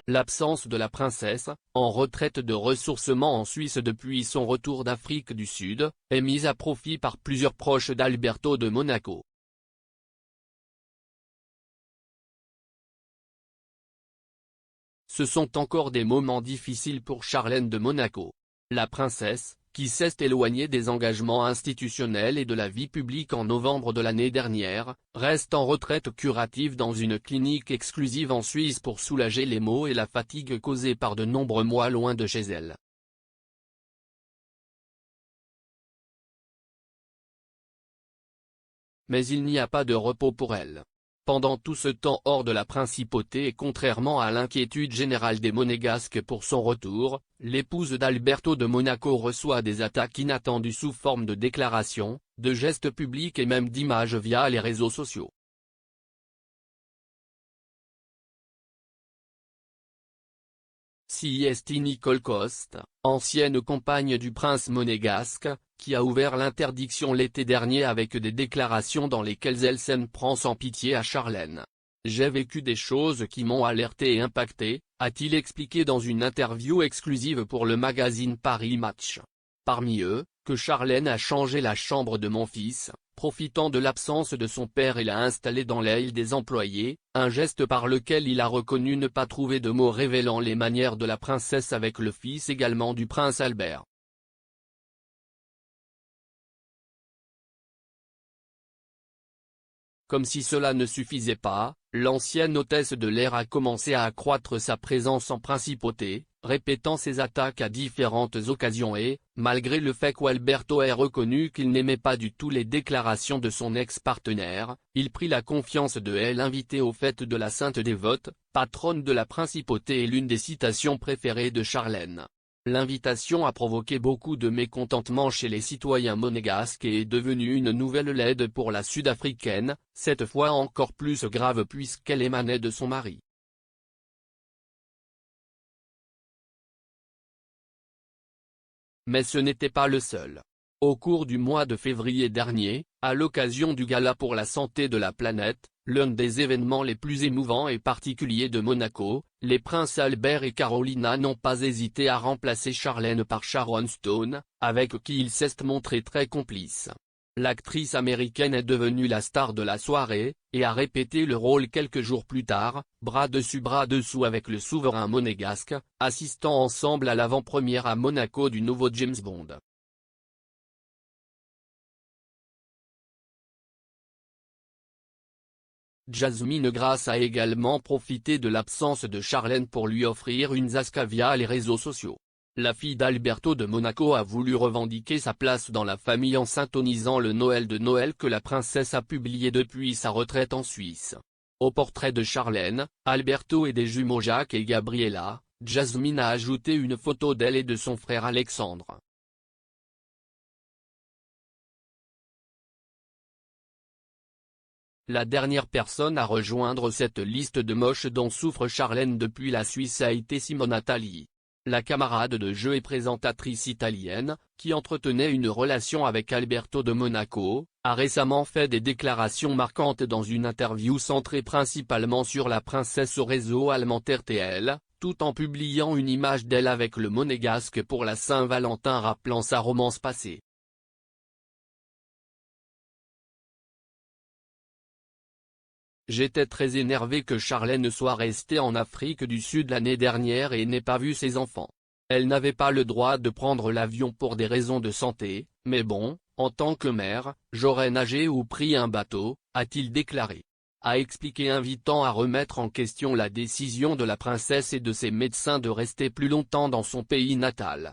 L'absence de la princesse, en retraite de ressourcement en Suisse depuis son retour d'Afrique du Sud, est mise à profit par plusieurs proches d'Alberto de Monaco. Ce sont encore des moments difficiles pour Charlène de Monaco. La princesse, qui s'est éloignée des engagements institutionnels et de la vie publique en novembre de l'année dernière, reste en retraite curative dans une clinique exclusive en Suisse pour soulager les maux et la fatigue causés par de nombreux mois loin de chez elle. Mais il n'y a pas de repos pour elle. Pendant tout ce temps hors de la principauté et contrairement à l'inquiétude générale des Monégasques pour son retour, l'épouse d'Alberto de Monaco reçoit des attaques inattendues sous forme de déclarations, de gestes publics et même d'images via les réseaux sociaux. C'est Nicole Coste, ancienne compagne du prince monégasque, qui a ouvert l'interdiction l'été dernier avec des déclarations dans lesquelles elle s'en prend sans pitié à Charlène. « J'ai vécu des choses qui m'ont alerté et impacté », a-t-il expliqué dans une interview exclusive pour le magazine Paris Match. Parmi eux, que Charlène a changé la chambre de mon fils, profitant de l'absence de son père et l'a installé dans l'aile des employés, un geste par lequel il a reconnu ne pas trouver de mots révélant les manières de la princesse avec le fils également du prince Albert. Comme si cela ne suffisait pas, l'ancienne hôtesse de l'air a commencé à accroître sa présence en principauté, répétant ses attaques à différentes occasions et, malgré le fait qu'Alberto ait reconnu qu'il n'aimait pas du tout les déclarations de son ex-partenaire, il prit la confiance de elle invitée aux fêtes de la Sainte Dévote, patronne de la principauté et l'une des citations préférées de Charlène. L'invitation a provoqué beaucoup de mécontentement chez les citoyens monégasques et est devenue une nouvelle leçon pour la Sud-Africaine, cette fois encore plus grave puisqu'elle émanait de son mari. Mais ce n'était pas le seul. Au cours du mois de février dernier, à l'occasion du Gala pour la santé de la planète, l'un des événements les plus émouvants et particuliers de Monaco, les princes Albert et Carolina n'ont pas hésité à remplacer Charlène par Sharon Stone, avec qui ils s'est montré très complices. L'actrice américaine est devenue la star de la soirée, et a répété le rôle quelques jours plus tard, bras dessus bras dessous avec le souverain monégasque, assistant ensemble à l'avant-première à Monaco du nouveau James Bond. Jasmine Grace a également profité de l'absence de Charlène pour lui offrir une zasca via les réseaux sociaux. La fille d'Alberto de Monaco a voulu revendiquer sa place dans la famille en syntonisant le Noël de Noël que la princesse a publié depuis sa retraite en Suisse. Au portrait de Charlène, Alberto et des jumeaux Jacques et Gabriella, Jasmine a ajouté une photo d'elle et de son frère Alexandre. La dernière personne à rejoindre cette liste de moches dont souffre Charlène depuis la Suisse a été Simona Tali. La camarade de jeu et présentatrice italienne, qui entretenait une relation avec Alberto de Monaco, a récemment fait des déclarations marquantes dans une interview centrée principalement sur la princesse au réseau allemand RTL, tout en publiant une image d'elle avec le monégasque pour la Saint-Valentin rappelant sa romance passée. J'étais très énervé que Charlène soit restée en Afrique du Sud l'année dernière et n'ait pas vu ses enfants. Elle n'avait pas le droit de prendre l'avion pour des raisons de santé, mais bon, en tant que mère, j'aurais nagé ou pris un bateau, a-t-il déclaré. A expliqué invitant à remettre en question la décision de la princesse et de ses médecins de rester plus longtemps dans son pays natal.